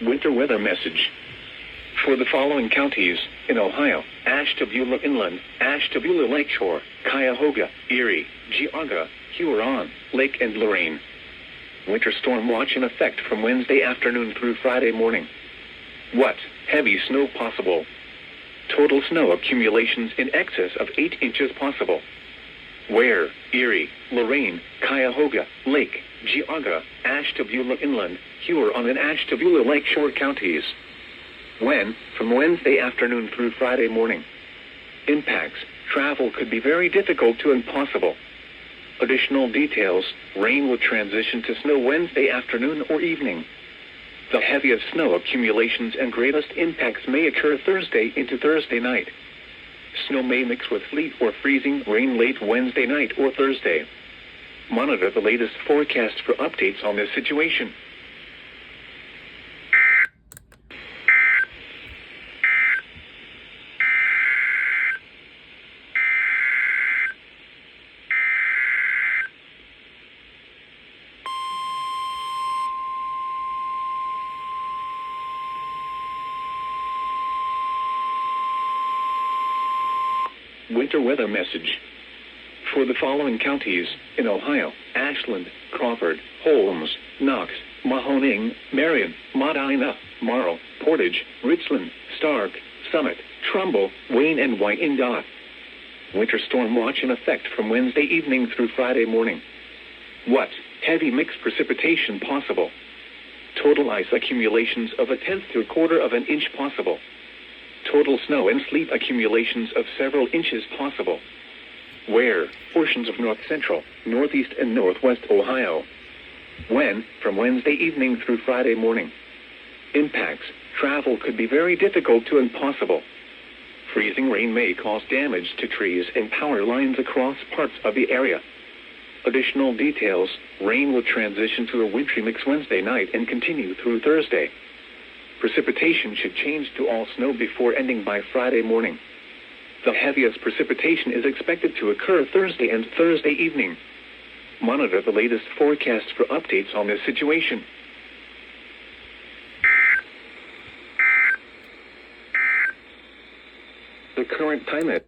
Winter weather message. For the following counties in Ohio: Ashtabula Inland, Ashtabula Lakeshore, Cuyahoga, Erie, Geauga, Huron, Lake and Lorraine. Winter storm watch in effect from Wednesday afternoon through Friday morning. What? Heavy snow possible. Total snow accumulations in excess of 8 inches possible. Where? Erie, Lorraine, Cuyahoga, Lake, Geauga, Ashtabula Inland, Huron and Ashtabula Lakeshore counties. When? From Wednesday afternoon through Friday morning. Impacts: travel could be very difficult to impossible. Additional details: rain will transition to snow Wednesday afternoon or evening. The heaviest snow accumulations and greatest impacts may occur Thursday into Thursday night. Snow may mix with sleet or freezing rain late Wednesday night or Thursday. Monitor the latest forecast for updates on this situation. Winter weather message. For the following counties in Ohio: Ashland, Crawford, Holmes, Knox, Mahoning, Marion, Medina, Morrow, Portage, Richland, Stark, Summit, Trumbull, Wayne and Wyandotte. Winter storm watch in effect from Wednesday evening through Friday morning. What? Heavy mixed precipitation possible. Total ice accumulations of 1/10 to 1/4 of an inch possible. Total snow and sleet accumulations of several inches possible. Where? Portions of north central, northeast and northwest Ohio. When? From Wednesday evening through Friday morning. Impacts: travel could be very difficult to impossible. Freezing rain may cause damage to trees and power lines across parts of the area. Additional details: rain will transition to a wintry mix Wednesday night and continue through Thursday. Precipitation should change to all snow before ending by Friday morning. The heaviest precipitation is expected to occur Thursday and Thursday evening. Monitor the latest forecast for updates on this situation. The current time at